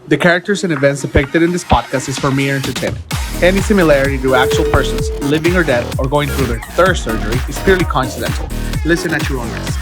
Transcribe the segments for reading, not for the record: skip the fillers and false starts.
The characters and events depicted in this podcast is for mere entertainment. Any similarity to actual persons, living or dead, or going through their third surgery is purely coincidental. Listen at your own risk.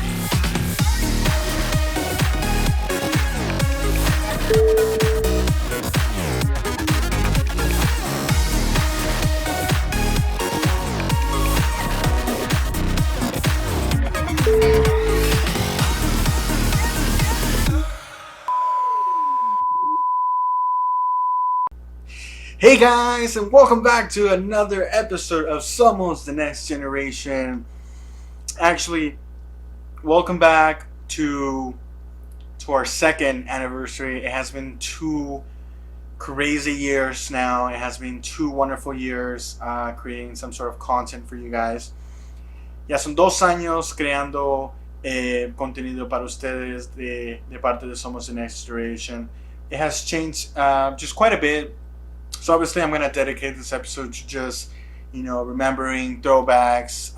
Hey guys, and welcome back to another episode of Somos, the Next Generation. Actually, welcome back to our second anniversary. It has been 2 crazy years now. It has been 2 wonderful years creating some sort of content for you guys. Ya son 2 años creando contenido para ustedes de parte de Somos, the Next Generation. It has changed just quite a bit. So obviously I'm going to dedicate this episode to just, remembering throwbacks,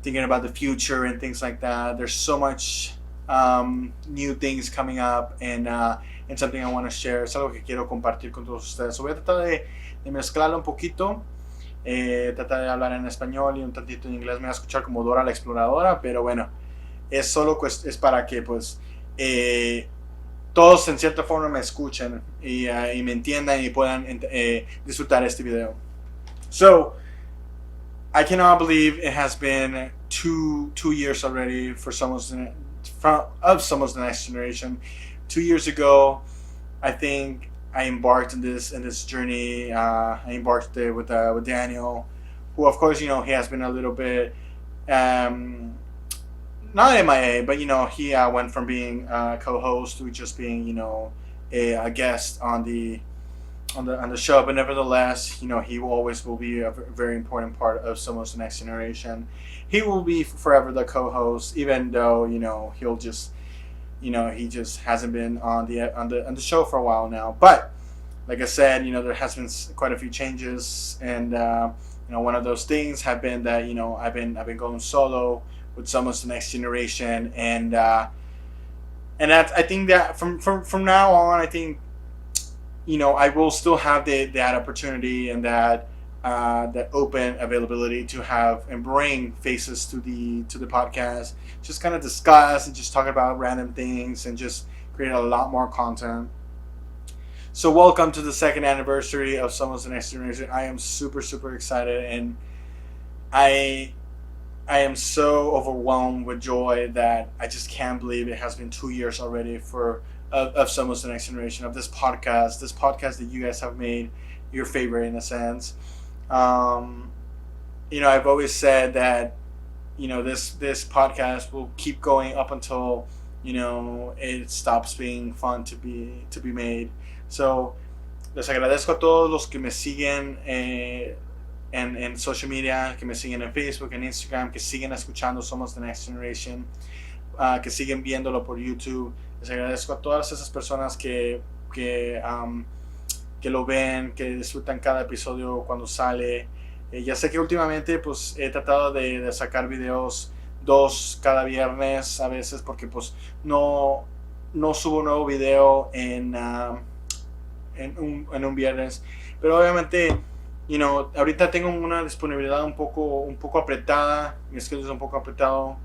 thinking about the future and things like that. There's so much new things coming up and something I want to share. Es algo que quiero compartir con todos ustedes. So voy a tratar de mezclarlo un poquito, tratar de hablar en español y un tantito en inglés. Me voy a escuchar como Dora la Exploradora, pero bueno, es para que pues... todos en cierta forma me escuchen y me entiendan y puedan disfrutar este video. So, I cannot believe it has been two years already for Somos the Next Generation. 2 years ago, I think I embarked in this journey. I embarked with Daniel, who of course he has been a little bit. Not MIA, but he went from being a co-host to just being a guest on the show. But nevertheless, he always will be a very important part of Somos the Next Generation. He will be forever the co-host, even though he'll just he just hasn't been on the show for a while now. But like I said, there has been quite a few changes, and one of those things have been that I've been going solo with Somos the Next Generation, and that I think that from now on, I think I will still have that opportunity and that open availability to have and bring faces to the podcast, just kind of discuss and just talk about random things and just create a lot more content. So welcome to the second anniversary of Somos the Next Generation. I am super excited, and I am so overwhelmed with joy that I just can't believe it has been 2 years already of Somos the Next Generation, of this podcast that you guys have made your favorite in a sense. I've always said that this podcast will keep going up until it stops being fun to be made. So les agradezco a todos los que me siguen en social media, que me siguen en Facebook, en Instagram, que siguen escuchando Somos the Next Generation, que siguen viéndolo por YouTube. Les agradezco a todas esas personas que lo ven, que disfrutan cada episodio cuando sale. Ya sé que últimamente pues he tratado de sacar videos 2 cada viernes a veces, porque pues no subo un nuevo video en un viernes, pero obviamente ahorita tengo una disponibilidad un poco apretada, mi schedule es un poco apretado,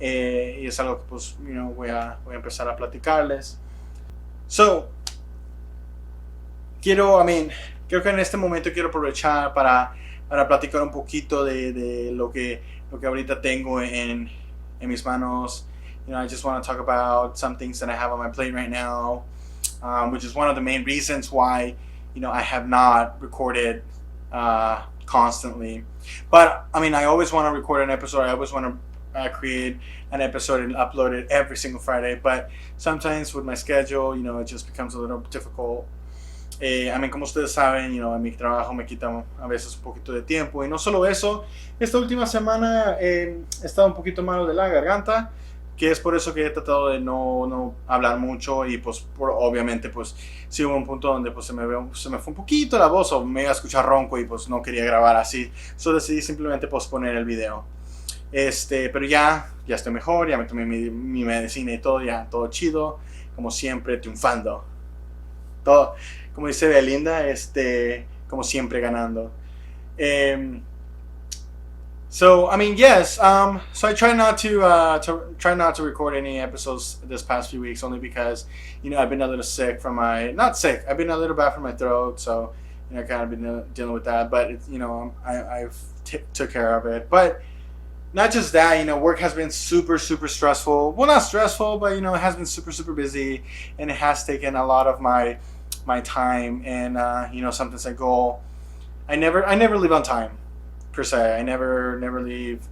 y es algo que pues voy a empezar a platicarles. So, creo que en este momento quiero aprovechar para platicar un poquito de lo que ahorita tengo en mis manos. I just want to talk about some things that I have on my plate right now, which is one of the main reasons why I have not recorded constantly. But I always want to record an episode. I always want to create an episode and upload it every single Friday. But sometimes with my schedule, it just becomes a little difficult. Como ustedes saben, mi trabajo me quita a veces un poquito de tiempo. Y no solo eso, esta última semana he estado un poquito malo de la garganta, que es por eso que he tratado de no hablar mucho, y pues obviamente pues sí hubo un punto donde pues se me fue un poquito la voz, o me iba a escuchar ronco, y pues no quería grabar así. So decidí simplemente posponer el video. Pero ya estoy mejor, ya me tomé mi medicina y todo, ya todo chido, como siempre, triunfando. Todo, como dice Belinda, como siempre ganando. Um, so I mean, yes. So I try not to record any episodes this past few weeks, only because I've been a little sick from my not sick. I've been a little bad from my throat, so I kind of been dealing with that. But I've took care of it. But not just that, work has been super, super stressful. Well, not stressful, but it has been super, super busy, and it has taken a lot of my time. And something's a goal. I never leave on time, per se. I never leave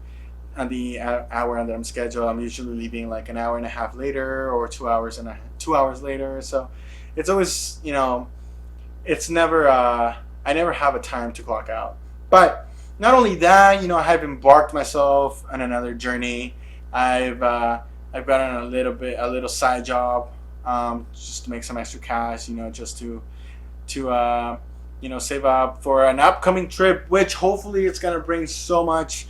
on the hour that I'm scheduled. I'm usually leaving like an hour and a half later or 2 hours later. So it's always it's never I never have a time to clock out. But not only that, I have embarked myself on another journey. I've gotten a little side job, just to make some extra cash, just to save up for an upcoming trip, which hopefully it's gonna bring so much,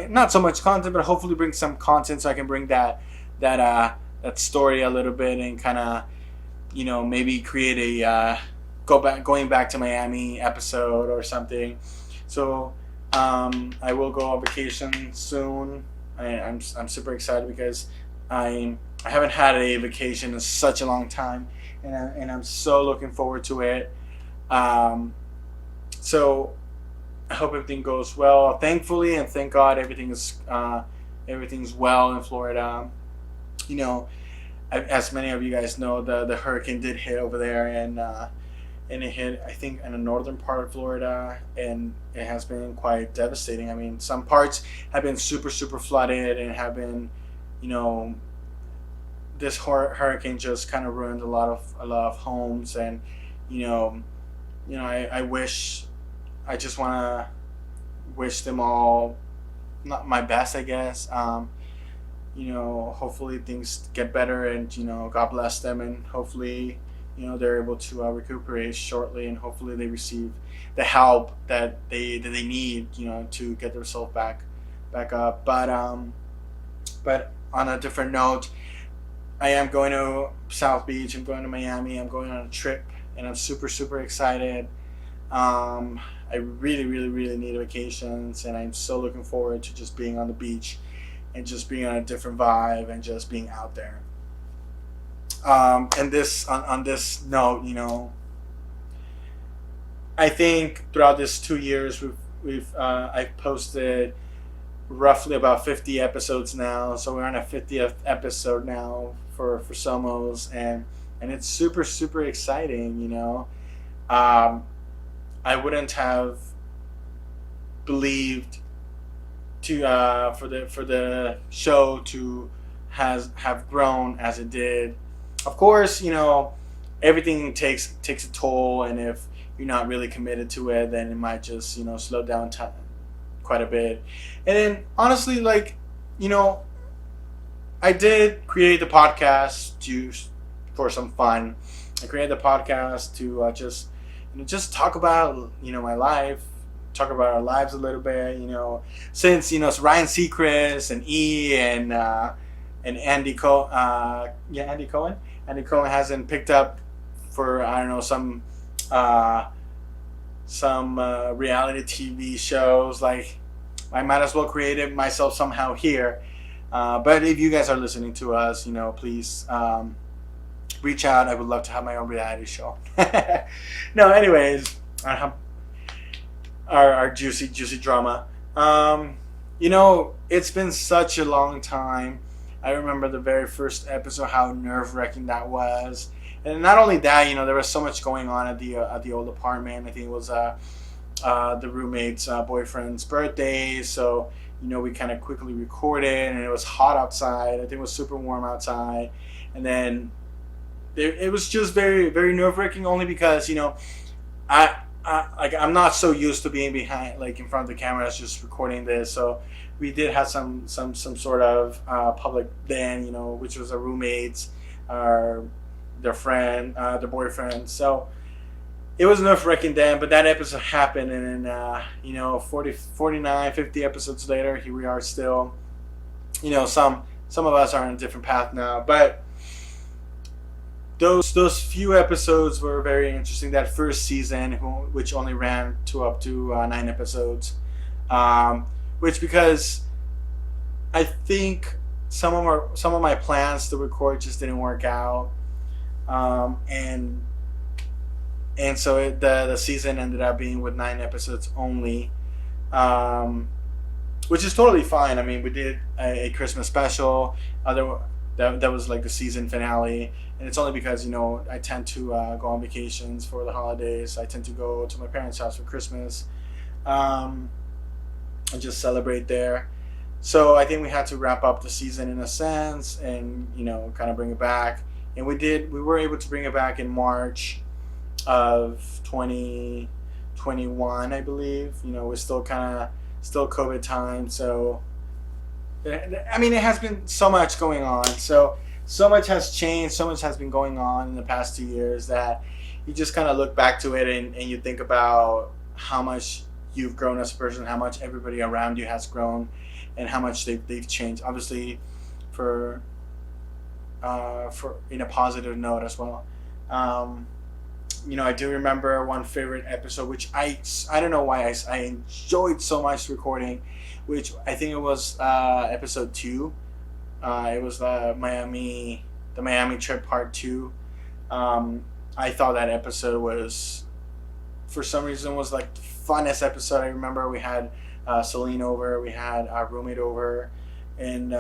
not so much content, but hopefully bring some content so I can bring that story a little bit and kind of maybe create a going back to Miami episode or something. So I will go on vacation soon. I'm super excited because I haven't had a vacation in such a long time, and I'm so looking forward to it. So I hope everything goes well. Thankfully, and thank God, everything's well in Florida. As many of you guys know, the hurricane did hit over there, and it hit, I think, in the northern part of Florida, and it has been quite devastating. I mean, some parts have been super, super flooded and have been, this hurricane just kind of ruined a lot of homes, and I wish, I just want to wish them all not my best, I guess. Hopefully things get better, and God bless them, and hopefully they're able to recuperate shortly, and hopefully they receive the help that they need, to get themselves back up. But on a different note, I am going to South Beach. I'm going to Miami. I'm going on a trip, and I'm super, super excited. I really, really, really need vacations, and I'm so looking forward to just being on the beach and just being on a different vibe and just being out there. And on this note, I think throughout this 2 years I've posted roughly about 50 episodes now. So we're on a 50th episode now for Somos, and it's super, super exciting. I wouldn't have believed for the show to have grown as it did. Of course, everything takes a toll, and if you're not really committed to it, then it might just slow down quite a bit. And then honestly, I did create the podcast for some fun. I created the podcast to just talk about my life, talk about our lives a little bit. Since it's Ryan Seacrest and and Andy Cohen. Andy Cohen hasn't picked up for, I don't know, some reality TV shows. Like, I might as well create it myself somehow here. But if you guys are listening to us, please reach out. I would love to have my own reality show. No, anyways, I have our juicy drama. It's been such a long time. I remember the very first episode, how nerve-wracking that was. And not only that, there was so much going on at the old apartment. I think it was the roommate's boyfriend's birthday, so we kind of quickly recorded, and it was hot outside. I think it was super warm outside, and then it was just very, very nerve-wracking, only because I'm not so used to being behind, like in front of the cameras, just recording this. So we did have some sort of public then, which was our roommates, their friend, their boyfriend. So it was nerve-wracking then, but that episode happened, and then 49, 50 episodes later, here we are still. Some of us are on a different path now, but those few episodes were very interesting. That first season, which only ran to up to 9 episodes, um, which because I think some of my plans to record just didn't work out, and so the season ended up being with 9 episodes only, um, which is totally fine. I mean, we did a Christmas special. Other that was like the season finale, and it's only because I tend to go on vacations for the holidays. I tend to go to my parents' house for Christmas, um, and just celebrate there. So I think we had to wrap up the season in a sense, and kind of bring it back. And we did. We were able to bring it back in March of 2021, I believe. We're still still COVID time, so I mean, it has been so much going on. So much has changed. So much has been going on in the past 2 years that you just kind of look back to it, and you think about how much you've grown as a person, how much everybody around you has grown, and how much they've changed. Obviously, for in a positive note as well. I do remember one favorite episode, which I don't know why I enjoyed so much recording, which I think it was episode 2. It was the Miami trip part 2. I thought that episode was, for some reason, was like the funnest episode. I remember we had Celine over, we had our roommate over, and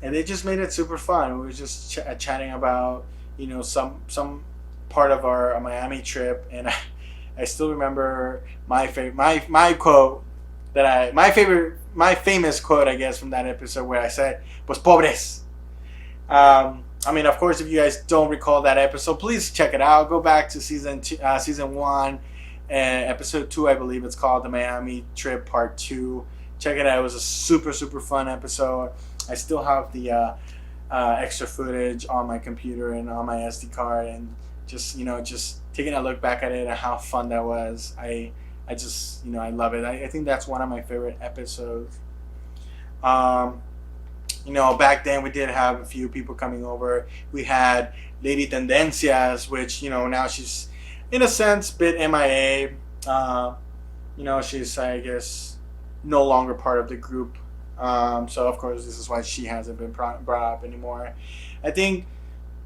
they just made it super fun. We were just chatting about some part of our Miami trip, and I still remember my quote my famous quote, I guess, from that episode, where I said, "Pues pobres." I mean, of course, if you guys don't recall that episode, please check it out. Go back to season 1, and episode 2, I believe it's called, the Miami trip part 2. Check it out. It was a super fun episode. I still have the extra footage on my computer and on my SD card, and just taking a look back at it and how fun that was. I just I love it. I think that's one of my favorite episodes. Back then we did have a few people coming over. We had Lady Tendencias, which now she's in a sense bit MIA. She's, I guess, no longer part of the group. So of course this is why she hasn't been brought up anymore. I think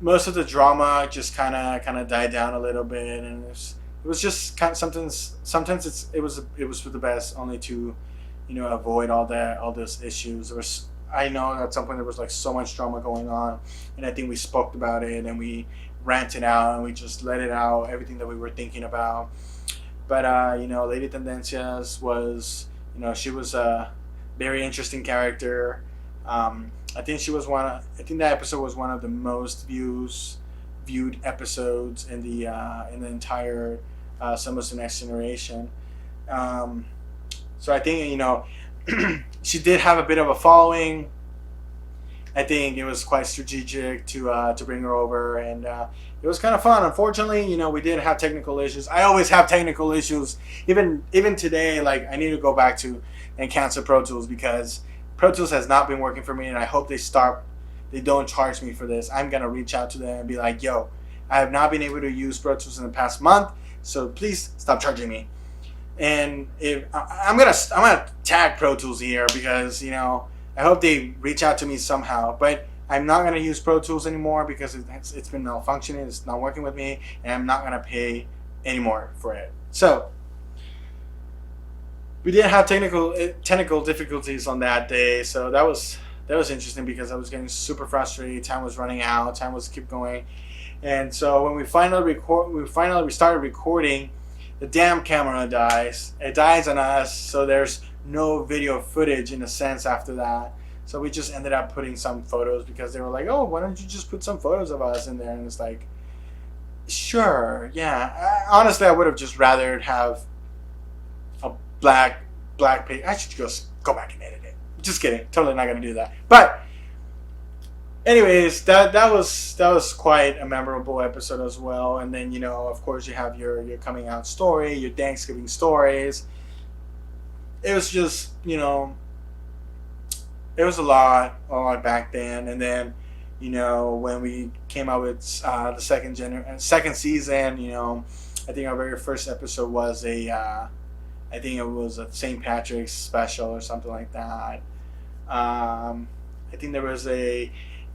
most of the drama just kind of died down a little bit, and it was just kind of sometimes it was for the best, only to avoid all those issues. I know at some point there was like so much drama going on, and I think we spoke about it and we ranted out and we just let it out, everything that we were thinking about. But Lady Tendencias was, she was a very interesting character. I think that episode was one of the most viewed episodes in the entire Somos the Next Generation. So I think she did have a bit of a following. I think it was quite strategic to bring her over, and it was kind of fun. Unfortunately, we did have technical issues. I always have technical issues. Even today, like, I need to go back to and cancel Pro Tools, because Pro Tools has not been working for me, and I hope they don't charge me for this. I'm gonna reach out to them and be like, yo, I have not been able to use Pro Tools in the past month, so please stop charging me. And I'm gonna tag Pro Tools here, because I hope they reach out to me somehow. But I'm not gonna use Pro Tools anymore because it's been malfunctioning. It's not working with me, and I'm not gonna pay anymore for it. So we did have technical difficulties on that day, so that was interesting, because I was getting super frustrated. Time was running out. Time was keep going, and so when we finally started recording, the damn camera dies. It dies on us, so there's no video footage in a sense after that. So we just ended up putting some photos, because they were like, "Oh, why don't you just put some photos of us in there?" And it's like, sure, yeah. Honestly, I would have just rather have a black page. I should just go back and edit it. Just kidding. Totally not gonna do that. But anyways, that was quite a memorable episode as well. And then of course, you have your coming out story, your Thanksgiving stories. It was just it was a lot back then. And then when we came out with the second season. I think our very first episode was I think it was a St. Patrick's special or something like that. I think there was a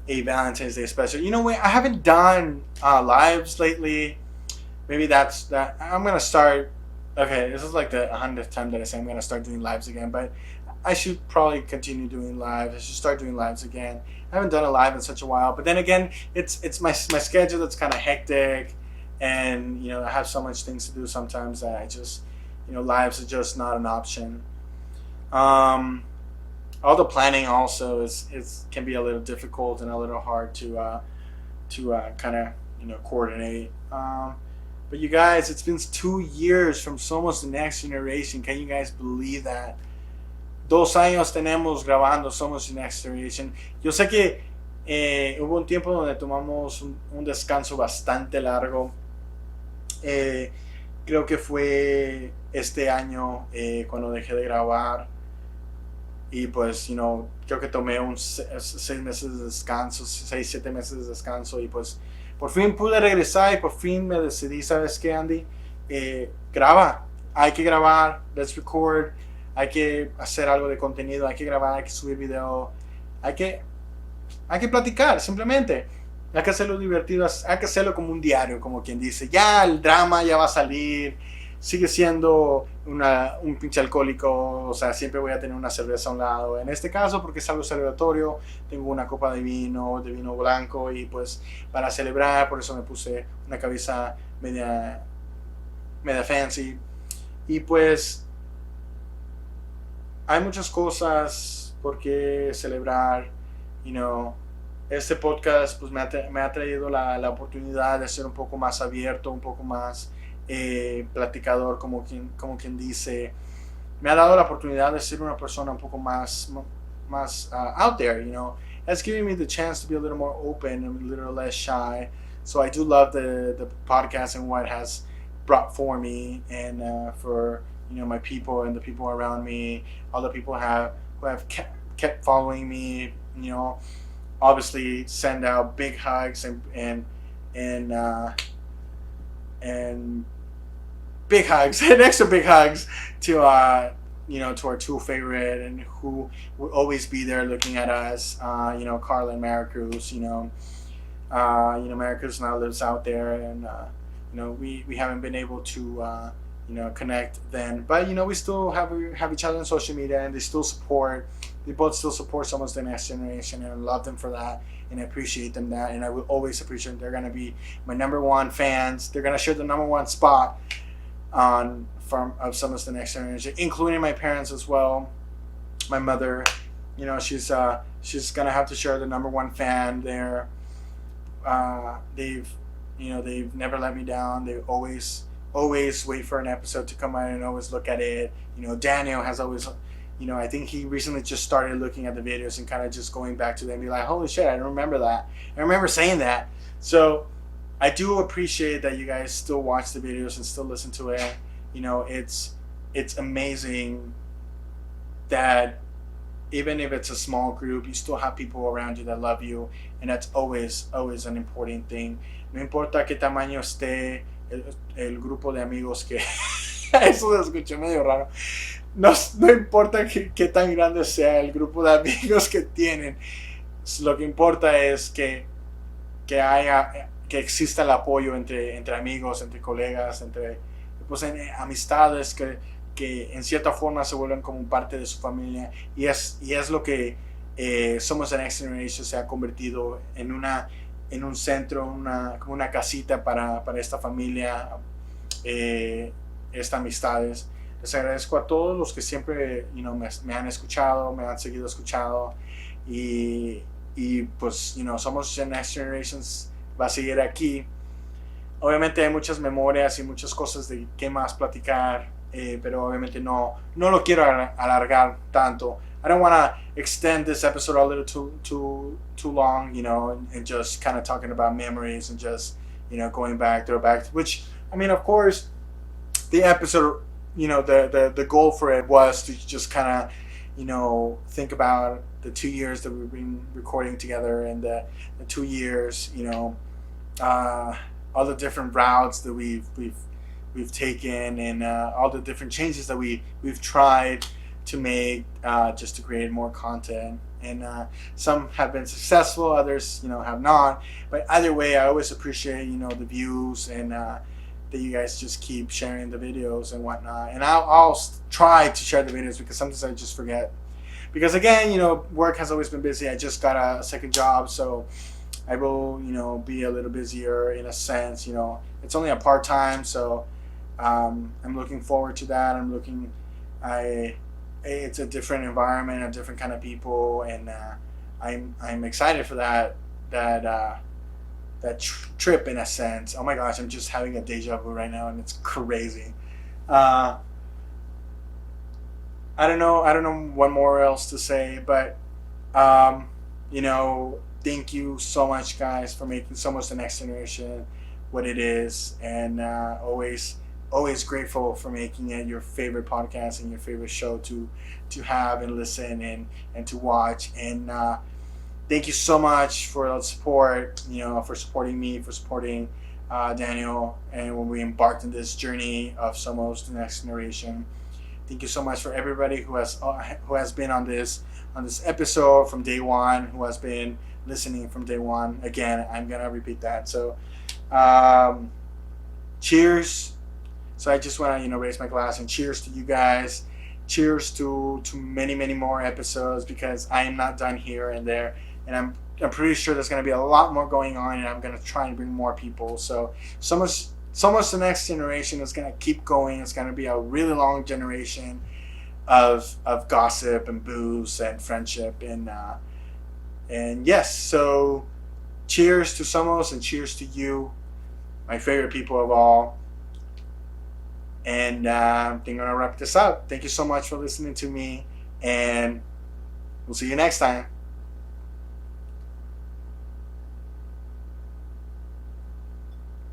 Valentine's Day special. I haven't done lives lately. Maybe that's that. I'm gonna start. Okay, this is like the 100th time that I say I'm gonna start doing lives again, but I should probably continue doing lives. I should start doing lives again. I haven't done a live in such a while, but then again, it's my schedule that's kind of hectic, and I have so much things to do sometimes that I just lives are just not an option. Um, all the planning also is can be a little difficult and a little hard to kind of coordinate. But you guys, it's been 2 years from Somos the Next Generation. Can you guys believe that? 2 años tenemos grabando Somos the Next Generation. Yo sé que hubo un tiempo donde tomamos un descanso bastante largo. Creo que fue este año cuando dejé de grabar. Y pues, creo que tomé 6 meses de descanso, 6, 7 meses de descanso. Y pues, por fin pude regresar y por fin me decidí, ¿sabes qué, Andy? Graba, hay que grabar, let's record, hay que hacer algo de contenido, hay que grabar, hay que subir video, hay que platicar, simplemente. Hay que hacerlo divertido, hay que hacerlo como un diario, como quien dice, ya el drama ya va a salir, sigue siendo un pinche alcohólico, o sea, siempre voy a tener una cerveza a un lado. En este caso, porque es algo celebratorio, tengo una copa de vino blanco, y pues para celebrar, por eso me puse una cabeza media fancy. Y pues hay muchas cosas por qué celebrar, Este podcast pues me ha traído la oportunidad de ser un poco más abierto, un poco más platicador, como quien dice. Me ha dado la oportunidad de ser una persona un poco más out there, It's giving me the chance to be a little more open and a little less shy. So I do love the podcast and what it has brought for me, and for my people and the people around me, all the people who have kept following me, obviously send out big hugs and big hugs and extra big hugs to to our two favorite, and who will always be there looking at us, Carla and Maricruz. Maricruz now lives out there, and we haven't been able to connect then, but we still have each other on social media, and they both still support Somos the Next Generation, and I love them for that, and I appreciate them that, and I will always appreciate them. They're going to be my number one fans. They're going to share the number one spot of Somos the Next Generation, including my parents as well. My mother, she's going to have to share the number one fan there. They've never let me down. They always wait for an episode to come out and always look at it. Daniel has always, I think he recently just started looking at the videos and kind of just going back to them and be like, holy shit, I don't remember that. I remember saying that. So I do appreciate that you guys still watch the videos and still listen to it. It's amazing that even if it's a small group, you still have people around you that love you, and that's always an important thing. No importa qué tamaño esté el grupo de amigos que eso se escuchó medio raro. No importa qué tan grande sea el grupo de amigos que tienen. Lo que importa es que exista el apoyo entre amigos, entre colegas, entre amistades que en cierta forma se vuelven como parte de su familia, y es lo que Somos the Next Generation se ha convertido en un centro, como una casita para esta familia, estas amistades. Les agradezco a todos los que siempre me han escuchado, me han seguido escuchando, y pues Somos the Next Generation va a seguir aquí. Obviamente hay muchas memorias y muchas cosas de qué más platicar, pero obviamente no lo quiero alargar tanto. I don't want to extend this episode a little too long, and just kind of talking about memories and just going back, which, I mean, of course, the episode, the goal for it was to just kind of think about the 2 years that we've been recording together, and the 2 years, all the different routes that we've taken, and all the different changes that we've tried to make, just to create more content. And some have been successful, others have not. But either way, I always appreciate the views, and that you guys just keep sharing the videos and whatnot. And I'll try to share the videos, because sometimes I just forget. Because again, work has always been busy. I just got a second job, so I will be a little busier in a sense. It's only a part-time, so I'm looking forward to that. It's a different environment, a different kind of people, and I'm excited for that trip, in a sense. Oh my gosh, I'm just having a deja vu right now, and it's crazy. I don't know what more else to say, but thank you so much, guys, for making Somos the Next Generation what it is, and always grateful for making it your favorite podcast and your favorite show to have and listen and to watch. And thank you so much for the support, for supporting me, for supporting Daniel, and when we embarked on this journey of Somos the Next Generation. Thank you so much for everybody who has been on this episode from day one, who has been listening from day one. Again, I'm gonna repeat that. So, cheers. So I just want to raise my glass and cheers to you guys. Cheers to many more episodes, because I am not done here and there, and I'm pretty sure there's gonna be a lot more going on, and I'm gonna try and bring more people. So Somos the Next Generation is going to keep going. It's going to be a really long generation of gossip and booze and friendship, and yes. So cheers to Somos, and cheers to you, my favorite people of all. And I think I'm going to wrap this up. Thank you so much for listening to me, and we'll see you next time.